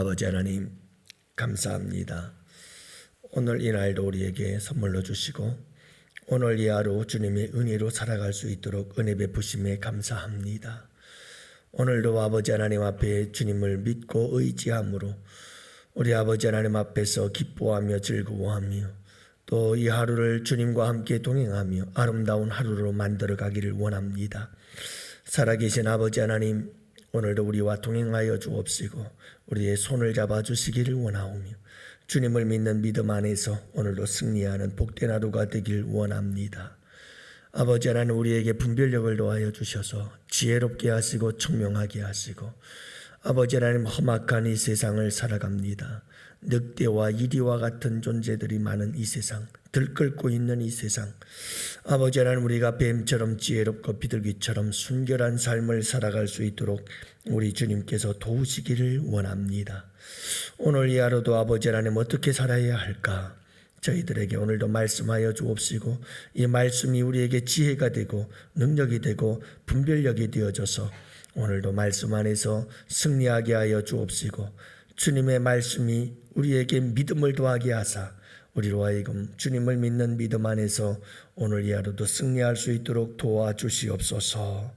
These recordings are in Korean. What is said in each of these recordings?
아버지 하나님 감사합니다. 오늘 이 날도 우리에게 선물로 주시고 오늘 이 하루 주님의 은혜로 살아갈 수 있도록 은혜 베푸심에 감사합니다. 오늘도 아버지 하나님 앞에 주님을 믿고 의지함으로 우리 아버지 하나님 앞에서 기뻐하며 즐거워하며 또 이 하루를 주님과 함께 동행하며 아름다운 하루로 만들어 가기를 원합니다. 살아계신 아버지 하나님, 오늘도 우리와 동행하여 주옵시고 우리의 손을 잡아 주시기를 원하오며 주님을 믿는 믿음 안에서 오늘도 승리하는 복된 하루가 되길 원합니다. 아버지 하나님, 우리에게 분별력을 더하여 주셔서 지혜롭게 하시고 청명하게 하시고 아버지 하나님, 험악한 이 세상을 살아갑니다. 늑대와 이리와 같은 존재들이 많은 이 세상, 들끓고 있는 이 세상, 아버지 하나님, 우리가 뱀처럼 지혜롭고 비둘기처럼 순결한 삶을 살아갈 수 있도록 우리 주님께서 도우시기를 원합니다. 오늘 이 하루도 아버지 하나님 어떻게 살아야 할까? 저희들에게 오늘도 말씀하여 주옵시고 이 말씀이 우리에게 지혜가 되고 능력이 되고 분별력이 되어져서 오늘도 말씀 안에서 승리하게 하여 주옵시고 주님의 말씀이 우리에게 믿음을 더하게 하사 우리로 하여금 주님을 믿는 믿음 안에서 오늘 이 하루도 승리할 수 있도록 도와주시옵소서.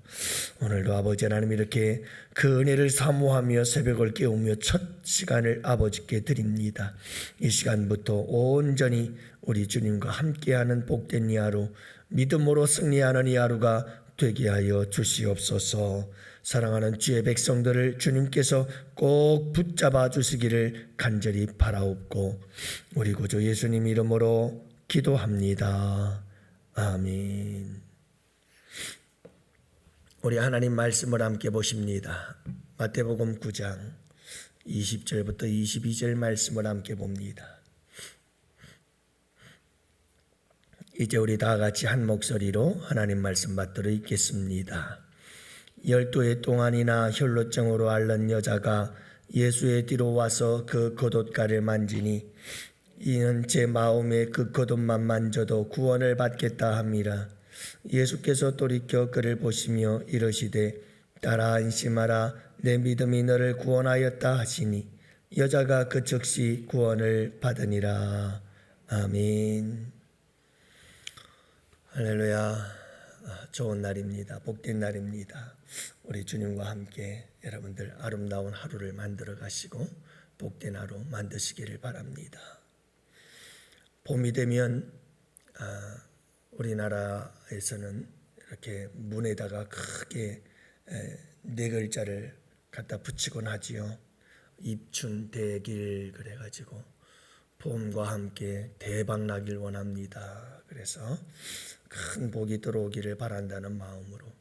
오늘도 아버지 하나님 이렇게 그 은혜를 사모하며 새벽을 깨우며 첫 시간을 아버지께 드립니다. 이 시간부터 온전히 우리 주님과 함께하는 복된 이 하루, 믿음으로 승리하는 이 하루가 되게 하여 주시옵소서. 사랑하는 주의 백성들을 주님께서 꼭 붙잡아 주시기를 간절히 바라옵고 우리 구주 예수님 이름으로 기도합니다. 아멘. 우리 하나님 말씀을 함께 보십니다. 마태복음 9장 20절부터 22절 말씀을 함께 봅니다. 이제 우리 다 같이 한 목소리로 하나님 말씀 받들어 읽겠습니다. 12해 동안이나 혈루증으로 앓는 여자가 예수의 뒤로 와서 그 겉옷가를 만지니 이는 제 마음에 그 겉옷만 만져도 구원을 받겠다 함이라. 예수께서 돌이켜 그를 보시며 이르시되 딸아 안심하라, 내 믿음이 너를 구원하였다 하시니 여자가 그 즉시 구원을 받으니라. 아멘. 할렐루야. 좋은 날입니다. 복된 날입니다. 우리 주님과 함께 여러분들 아름다운 하루를 만들어 가시고 복된 하루 만드시기를 바랍니다. 봄이 되면 우리나라에서는 이렇게 문에다가 크게 네 글자를 갖다 붙이곤 하지요. 입춘대길 그래가지고 봄과 함께 대박 나길 원합니다. 그래서 큰 복이 들어오기를 바란다는 마음으로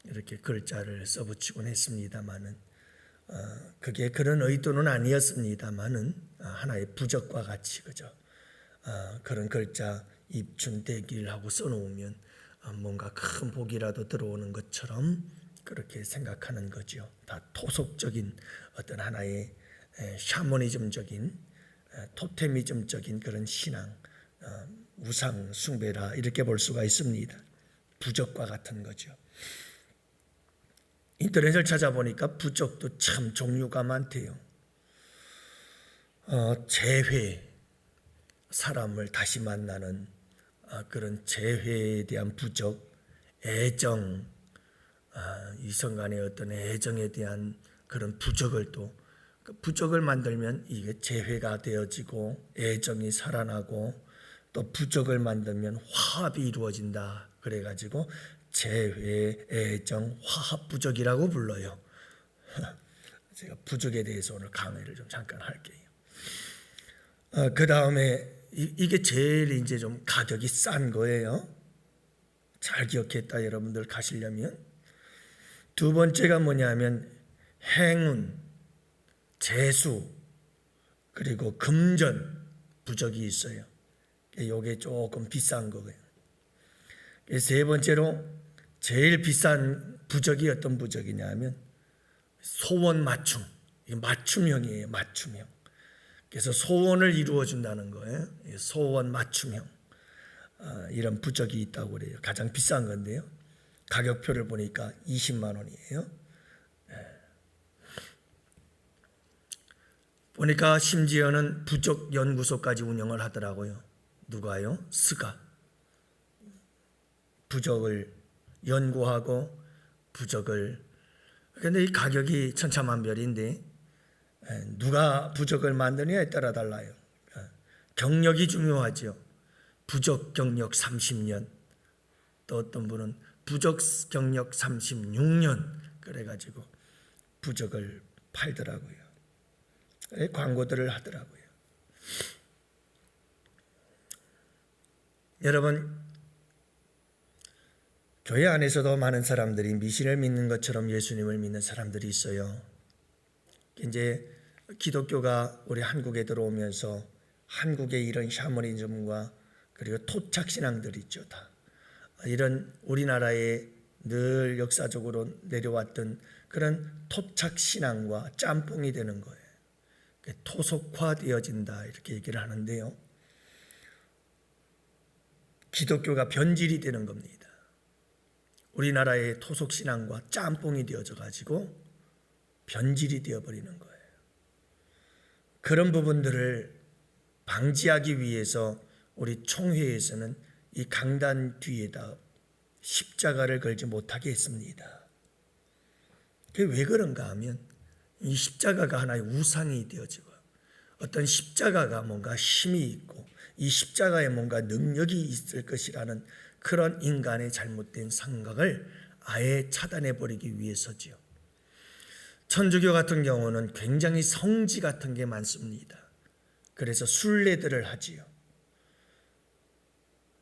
이렇게 글자를 써붙이곤 했습니다마는 그게 그런 의도는 아니었습니다마는 하나의 부적과 같이 그죠? 그런 글자 입춘대길하고 써놓으면 뭔가 큰 복이라도 들어오는 것처럼 그렇게 생각하는 거죠. 다 토속적인 어떤 하나의 샤머니즘적인 토테미즘적인 그런 신앙, 우상 숭배라 이렇게 볼 수가 있습니다. 부적과 같은 거죠. 인터넷을 찾아보니까 부적도 참 종류가 많대요. 재회, 사람을 다시 만나는 그런 재회에 대한 부적, 애정, 이성 간의 어떤 애정에 대한 그런 부적을 또 그 부적을 만들면 이게 재회가 되어지고 애정이 살아나고 또 부적을 만들면 화합이 이루어진다. 그래가지고 재회, 애정, 화합 부적이라고 불러요. 제가 부적에 대해서 오늘 강의를 좀 잠깐 할게요. 그 다음에 이게 제일 이제 좀 가격이 싼 거예요. 잘 기억했다 여러분들 가시려면. 두 번째가 뭐냐면 행운, 재수, 그리고 금전 부적이 있어요. 이게 조금 비싼 거예요. 세 번째로 제일 비싼 부적이 어떤 부적이냐면 소원 맞춤. 맞춤형이에요. 맞춤형. 그래서 소원을 이루어 준다는 거예요. 소원 맞춤형. 이런 부적이 있다고 그래요. 가장 비싼 건데요. 가격표를 보니까 20만 원이에요. 보니까 심지어는 부족 연구소까지 운영을 하더라고요. 누가요? 스가. 부적을 연구하고 부적을, 그런데 이 가격이 천차만별인데 누가 부적을 만드느냐에 따라 달라요. 경력이 중요하죠. 부적 경력 30년, 또 어떤 분은 부적 경력 36년 그래가지고 부적을 팔더라고요. 광고들을 하더라고요. 여러분, 교회 안에서도 많은 사람들이 미신을 믿는 것처럼 예수님을 믿는 사람들이 있어요. 이제 기독교가 우리 한국에 들어오면서 한국의 이런 샤머니즘과 그리고 토착신앙들이 있죠. 다 이런 우리나라에 늘 역사적으로 내려왔던 그런 토착신앙과 짬뽕이 되는 거예요. 토속화되어진다 이렇게 얘기를 하는데요. 기독교가 변질이 되는 겁니다. 우리나라의 토속신앙과 짬뽕이 되어져 가지고 변질이 되어버리는 거예요. 그런 부분들을 방지하기 위해서 우리 총회에서는 이 강단 뒤에다 십자가를 걸지 못하게 했습니다. 그게 왜 그런가 하면 이 십자가가 하나의 우상이 되어지고 어떤 십자가가 뭔가 힘이 있고 이 십자가에 뭔가 능력이 있을 것이라는 그런 인간의 잘못된 생각을 아예 차단해버리기 위해서지요. 천주교 같은 경우는 굉장히 성지 같은 게 많습니다. 그래서 순례들을 하지요.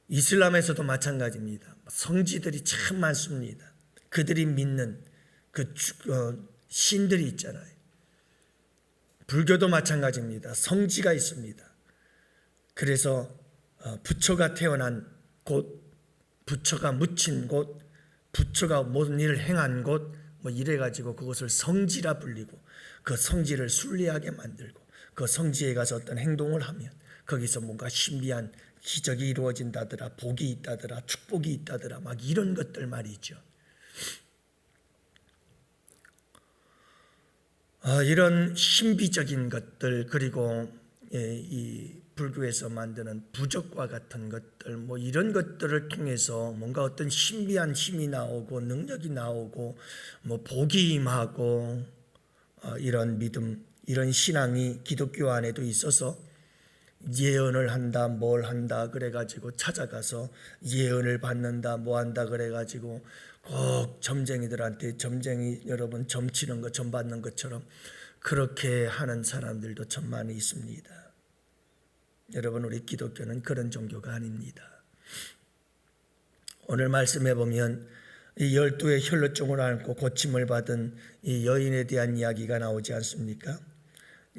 이슬람에서도 마찬가지입니다. 성지들이 참 많습니다. 그들이 믿는 그 신들이 있잖아요. 불교도 마찬가지입니다. 성지가 있습니다. 그래서 부처가 태어난 곳, 부처가 묻힌 곳, 부처가 모든 일을 행한 곳, 뭐 이래가지고 그것을 성지라 불리고 그 성지를 순례하게 만들고 그 성지에 가서 어떤 행동을 하면 거기서 뭔가 신비한 기적이 이루어진다더라, 복이 있다더라, 축복이 있다더라, 막 이런 것들 말이죠. 이런 신비적인 것들, 그리고 이 불교에서 만드는 부적과 같은 것들, 뭐 이런 것들을 통해서 뭔가 어떤 신비한 힘이 나오고 능력이 나오고 뭐 복이 임하고 이런 믿음, 이런 신앙이 기독교 안에도 있어서 예언을 한다, 뭘 한다 그래가지고 찾아가서 예언을 받는다, 뭐 한다 그래가지고 꼭 점쟁이들한테 점쟁이 여러분 점치는 거, 점 받는 것처럼 그렇게 하는 사람들도 참 많이 있습니다. 여러분, 우리 기독교는 그런 종교가 아닙니다. 오늘 말씀해 보면 이 12의 혈루증을 앓고 고침을 받은 이 여인에 대한 이야기가 나오지 않습니까?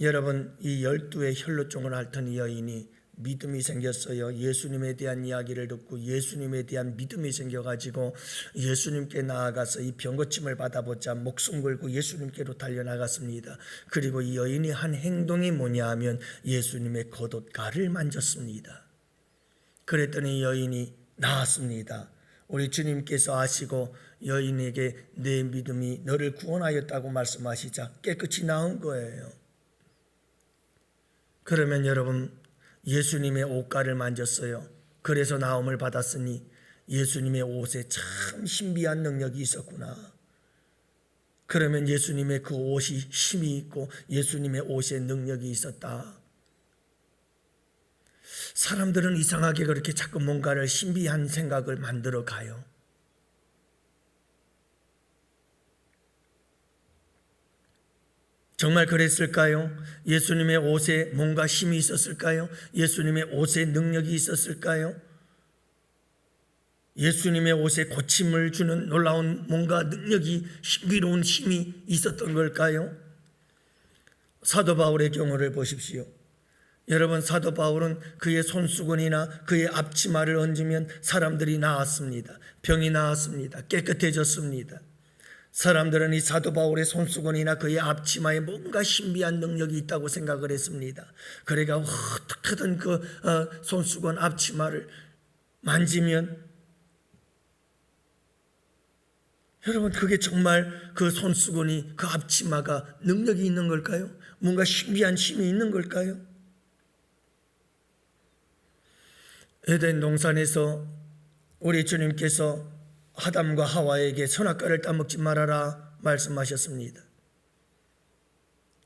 여러분, 이 12의 혈루증을 앓던 이 여인이 믿음이 생겼어요. 예수님에 대한 이야기를 듣고 예수님에 대한 믿음이 생겨가지고 예수님께 나아가서 이 병고침을 받아보자 목숨 걸고 예수님께로 달려나갔습니다. 그리고 이 여인이 한 행동이 뭐냐 하면 예수님의 겉옷가를 만졌습니다. 그랬더니 여인이 나았습니다. 우리 주님께서 아시고 여인에게 내 믿음이 너를 구원하였다고 말씀하시자 깨끗이 나은 거예요. 그러면 여러분, 예수님의 옷가를 만졌어요. 그래서 나음을 받았으니 예수님의 옷에 참 신비한 능력이 있었구나. 그러면 예수님의 그 옷이 힘이 있고 예수님의 옷에 능력이 있었다. 사람들은 이상하게 그렇게 자꾸 뭔가를 신비한 생각을 만들어 가요. 정말 그랬을까요? 예수님의 옷에 뭔가 힘이 있었을까요? 예수님의 옷에 능력이 있었을까요? 예수님의 옷에 고침을 주는 놀라운 뭔가 능력이, 신비로운 힘이 있었던 걸까요? 사도 바울의 경우를 보십시오. 여러분, 사도 바울은 그의 손수건이나 그의 앞치마를 얹으면 사람들이 나았습니다. 병이 나았습니다. 깨끗해졌습니다. 사람들은 이 사도 바울의 손수건이나 그의 앞치마에 뭔가 신비한 능력이 있다고 생각을 했습니다. 그래가 어떻게든 그 손수건 앞치마를 만지면, 여러분, 그게 정말 그 손수건이, 그 앞치마가 능력이 있는 걸까요? 뭔가 신비한 힘이 있는 걸까요? 에덴 동산에서 우리 주님께서 아담과 하와에게 선악과를 따먹지 말아라 말씀하셨습니다.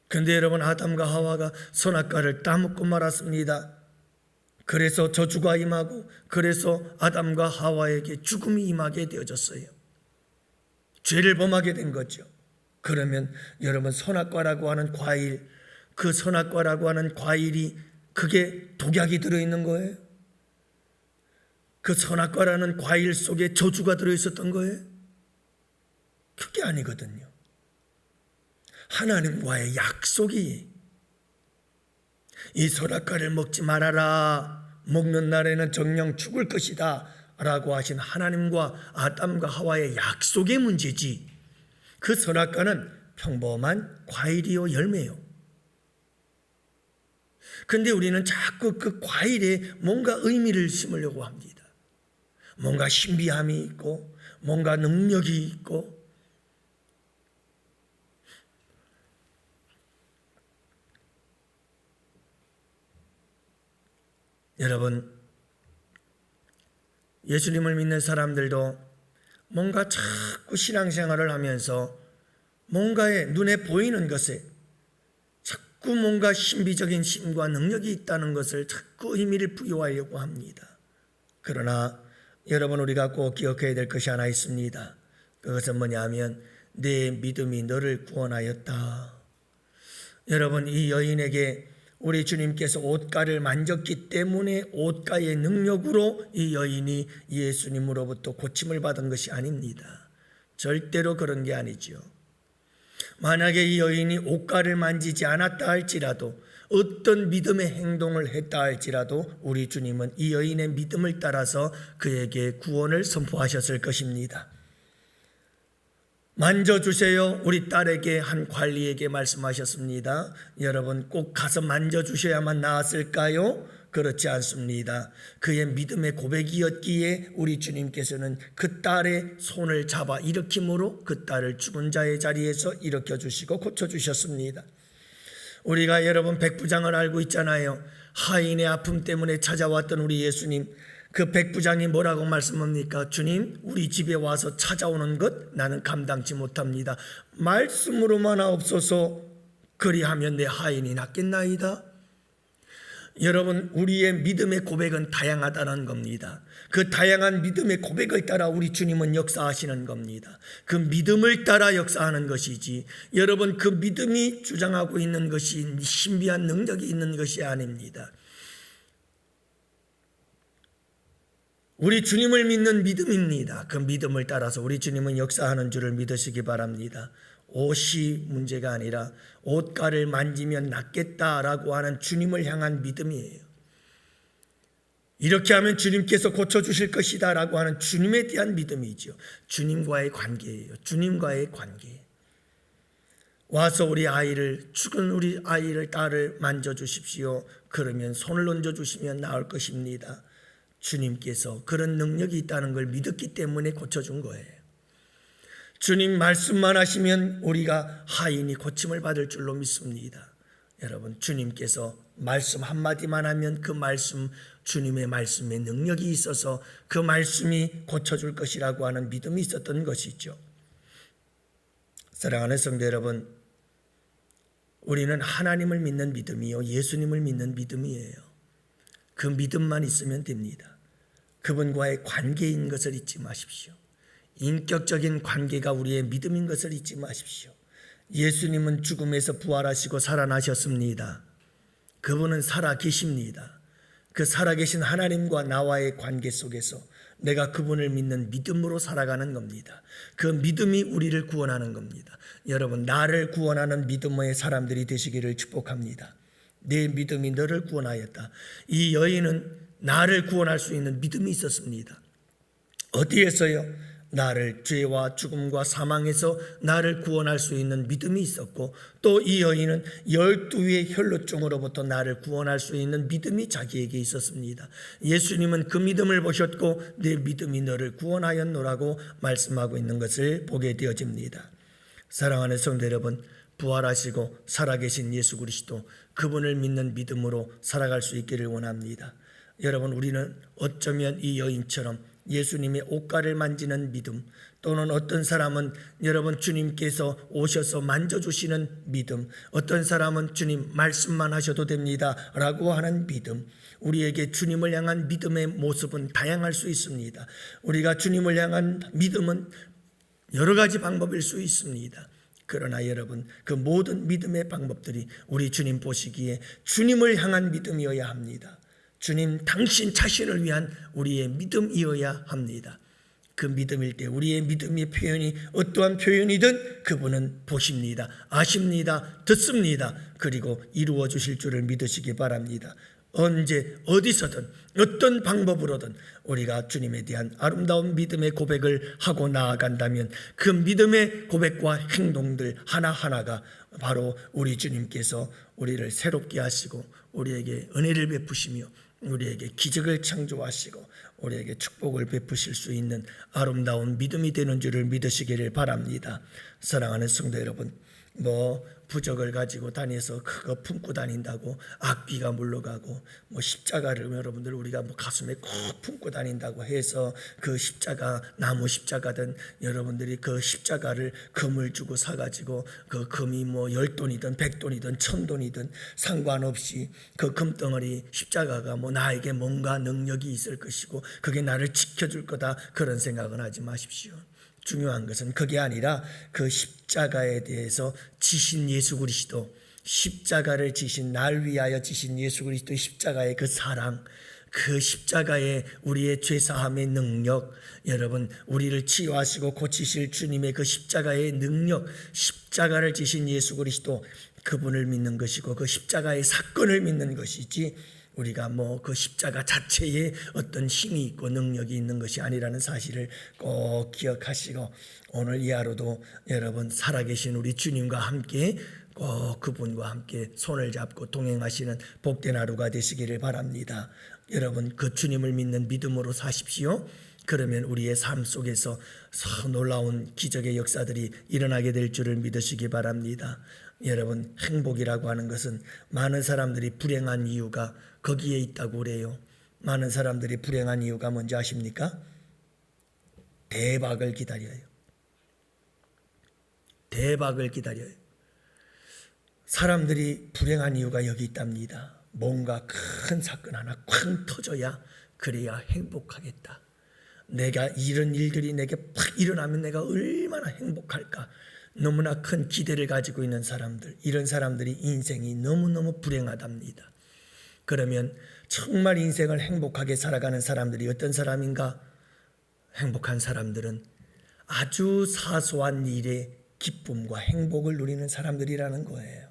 근데 여러분, 아담과 하와가 선악과를 따먹고 말았습니다. 그래서 저주가 임하고, 그래서 아담과 하와에게 죽음이 임하게 되어졌어요. 죄를 범하게 된 거죠. 그러면 여러분, 선악과라고 하는 과일, 그 선악과라고 하는 과일이 그게 독약이 들어있는 거예요? 그 선악과라는 과일 속에 저주가 들어있었던 거예요? 그게 아니거든요. 하나님과의 약속이, 이 선악과를 먹지 말아라, 먹는 날에는 정녕 죽을 것이다 라고 하신 하나님과 아담과 하와의 약속의 문제지, 그 선악과는 평범한 과일이요 열매요. 근데 우리는 자꾸 그 과일에 뭔가 의미를 심으려고 합니다. 뭔가 신비함이 있고, 뭔가 능력이 있고. 여러분, 예수님을 믿는 사람들도 뭔가 자꾸 신앙생활을 하면서 뭔가에 눈에 보이는 것에 자꾸 뭔가 신비적인 힘과 능력이 있다는 것을 자꾸 의미를 부여하려고 합니다. 그러나 여러분, 우리가 꼭 기억해야 될 것이 하나 있습니다. 그것은 뭐냐면 내 믿음이 너를 구원하였다. 여러분, 이 여인에게 우리 주님께서 옷가를 만졌기 때문에 옷가의 능력으로 이 여인이 예수님으로부터 고침을 받은 것이 아닙니다. 절대로 그런 게 아니죠. 만약에 이 여인이 옷가를 만지지 않았다 할지라도, 어떤 믿음의 행동을 했다 할지라도 우리 주님은 이 여인의 믿음을 따라서 그에게 구원을 선포하셨을 것입니다. 만져주세요. 우리 딸에게 한 관리에게 말씀하셨습니다. 여러분, 꼭 가서 만져주셔야만 나았을까요? 그렇지 않습니다. 그의 믿음의 고백이었기에 우리 주님께서는 그 딸의 손을 잡아 일으킴으로 그 딸을 죽은 자의 자리에서 일으켜주시고 고쳐주셨습니다. 우리가 여러분 백부장을 알고 있잖아요. 하인의 아픔 때문에 찾아왔던 우리 예수님, 그 백부장이 뭐라고 말씀합니까? 주님, 우리 집에 와서 찾아오는 것 나는 감당치 못합니다. 말씀으로만 하옵소서. 그리하면 내 하인이 낫겠나이다. 여러분, 우리의 믿음의 고백은 다양하다는 겁니다. 그 다양한 믿음의 고백을 따라 우리 주님은 역사하시는 겁니다. 그 믿음을 따라 역사하는 것이지, 여러분, 그 믿음이 주장하고 있는 것이 신비한 능력이 있는 것이 아닙니다. 우리 주님을 믿는 믿음입니다. 그 믿음을 따라서 우리 주님은 역사하는 줄을 믿으시기 바랍니다. 옷이 문제가 아니라 옷가를 만지면 낫겠다라고 하는 주님을 향한 믿음이에요. 이렇게 하면 주님께서 고쳐주실 것이다 라고 하는 주님에 대한 믿음이죠. 주님과의 관계예요. 주님과의 관계. 와서 우리 아이를, 죽은 우리 아이를, 딸을 만져주십시오. 그러면 손을 얹어주시면 나을 것입니다. 주님께서 그런 능력이 있다는 걸 믿었기 때문에 고쳐준 거예요. 주님 말씀만 하시면 우리가 하인이 고침을 받을 줄로 믿습니다. 여러분, 주님께서 말씀 한마디만 하면 그 말씀, 주님의 말씀에 능력이 있어서 그 말씀이 고쳐줄 것이라고 하는 믿음이 있었던 것이죠. 사랑하는 성도 여러분, 우리는 하나님을 믿는 믿음이요, 예수님을 믿는 믿음이에요. 그 믿음만 있으면 됩니다. 그분과의 관계인 것을 잊지 마십시오. 인격적인 관계가 우리의 믿음인 것을 잊지 마십시오. 예수님은 죽음에서 부활하시고 살아나셨습니다. 그분은 살아계십니다. 그 살아계신 하나님과 나와의 관계 속에서 내가 그분을 믿는 믿음으로 살아가는 겁니다. 그 믿음이 우리를 구원하는 겁니다. 여러분, 나를 구원하는 믿음의 사람들이 되시기를 축복합니다. 내 믿음이 너를 구원하였다. 이 여인은 나를 구원할 수 있는 믿음이 있었습니다. 어디에서요? 나를 죄와 죽음과 사망에서 나를 구원할 수 있는 믿음이 있었고, 또 이 여인은 12위의 혈루증으로부터 나를 구원할 수 있는 믿음이 자기에게 있었습니다. 예수님은 그 믿음을 보셨고 내 믿음이 너를 구원하였노라고 말씀하고 있는 것을 보게 되어집니다. 사랑하는 성도 여러분, 부활하시고 살아계신 예수 그리스도, 그분을 믿는 믿음으로 살아갈 수 있기를 원합니다. 여러분, 우리는 어쩌면 이 여인처럼 예수님의 옷가를 만지는 믿음, 또는 어떤 사람은 여러분 주님께서 오셔서 만져주시는 믿음, 어떤 사람은 주님 말씀만 하셔도 됩니다 라고 하는 믿음, 우리에게 주님을 향한 믿음의 모습은 다양할 수 있습니다. 우리가 주님을 향한 믿음은 여러 가지 방법일 수 있습니다. 그러나 여러분, 그 모든 믿음의 방법들이 우리 주님 보시기에 주님을 향한 믿음이어야 합니다. 주님 당신 자신을 위한 우리의 믿음이어야 합니다. 그 믿음일 때 우리의 믿음의 표현이 어떠한 표현이든 그분은 보십니다, 아십니다, 듣습니다. 그리고 이루어 주실 줄을 믿으시기 바랍니다. 언제 어디서든 어떤 방법으로든 우리가 주님에 대한 아름다운 믿음의 고백을 하고 나아간다면 그 믿음의 고백과 행동들 하나하나가 바로 우리 주님께서 우리를 새롭게 하시고 우리에게 은혜를 베푸시며 우리에게 기적을 창조하시고 우리에게 축복을 베푸실 수 있는 아름다운 믿음이 되는 줄을 믿으시기를 바랍니다. 사랑하는 성도 여러분, 부적을 가지고 다녀서 그거 품고 다닌다고 악귀가 물러가고 십자가를 여러분들 우리가 가슴에 꼭 품고 다닌다고 해서 그 십자가, 나무 십자가든 여러분들이 그 십자가를 금을 주고 사가지고 그 금이 10돈이든 100돈이든 1000돈이든 상관없이 그 금덩어리 십자가가 나에게 뭔가 능력이 있을 것이고 그게 나를 지켜줄 거다, 그런 생각은 하지 마십시오. 중요한 것은 그게 아니라 그 십자가에 대해서 지신 예수 그리스도, 십자가를 지신, 날 위하여 지신 예수 그리스도의 십자가의 그 사랑, 그 십자가의 우리의 죄사함의 능력, 여러분 우리를 치유하시고 고치실 주님의 그 십자가의 능력, 십자가를 지신 예수 그리스도, 그분을 믿는 것이고 그 십자가의 사건을 믿는 것이지 우리가 그 십자가 자체에 어떤 힘이 있고 능력이 있는 것이 아니라는 사실을 꼭 기억하시고 오늘 이 하루도 여러분 살아계신 우리 주님과 함께 꼭 그분과 함께 손을 잡고 동행하시는 복된 하루가 되시기를 바랍니다. 여러분 그 주님을 믿는 믿음으로 사십시오. 그러면 우리의 삶 속에서 놀라운 기적의 역사들이 일어나게 될 줄을 믿으시기 바랍니다. 여러분 행복이라고 하는 것은 많은 사람들이 불행한 이유가 거기에 있다고 그래요. 많은 사람들이 불행한 이유가 뭔지 아십니까? 대박을 기다려요. 대박을 기다려요. 사람들이 불행한 이유가 여기 있답니다. 뭔가 큰 사건 하나 쾅 터져야 그래야 행복하겠다. 내가 이런 일들이 내게 팍 일어나면 내가 얼마나 행복할까. 너무나 큰 기대를 가지고 있는 사람들, 이런 사람들이 인생이 너무너무 불행하답니다. 그러면 정말 인생을 행복하게 살아가는 사람들이 어떤 사람인가? 행복한 사람들은 아주 사소한 일에 기쁨과 행복을 누리는 사람들이라는 거예요.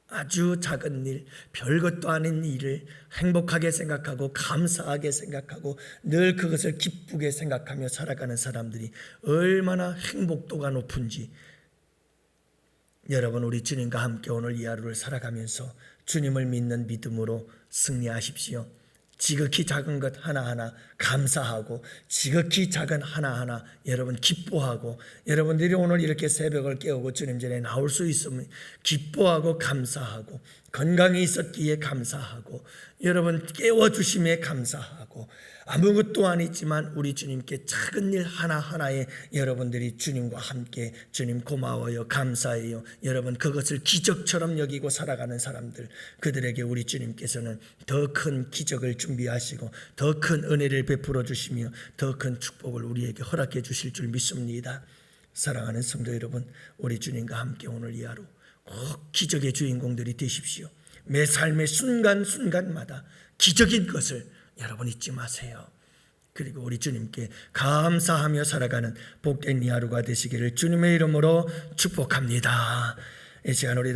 아주 작은 일, 별것도 아닌 일을 행복하게 생각하고 감사하게 생각하고 늘 그것을 기쁘게 생각하며 살아가는 사람들이 얼마나 행복도가 높은지, 여러분 우리 주님과 함께 오늘 이 하루를 살아가면서 주님을 믿는 믿음으로 승리하십시오. 지극히 작은 것 하나하나 감사하고 지극히 작은 하나하나 여러분 기뻐하고, 여러분들이 오늘 이렇게 새벽을 깨우고 주님 전에 나올 수 있으면 기뻐하고 감사하고, 건강이 있었기에 감사하고, 여러분 깨워주심에 감사하고, 아무것도 아니지만 우리 주님께 작은 일 하나하나에 여러분들이 주님과 함께 주님 고마워요, 감사해요, 여러분 그것을 기적처럼 여기고 살아가는 사람들, 그들에게 우리 주님께서는 더 큰 기적을 준비하시고 더 큰 은혜를 베풀어 주시며 더 큰 축복을 우리에게 허락해 주실 줄 믿습니다. 사랑하는 성도 여러분, 우리 주님과 함께 오늘 이 하루 꼭 기적의 주인공들이 되십시오. 매 삶의 순간순간마다 기적인 것을 여러분 잊지 마세요. 그리고 우리 주님께 감사하며 살아가는 복된 이 하루가 되시기를 주님의 이름으로 축복합니다. 이 시간 우리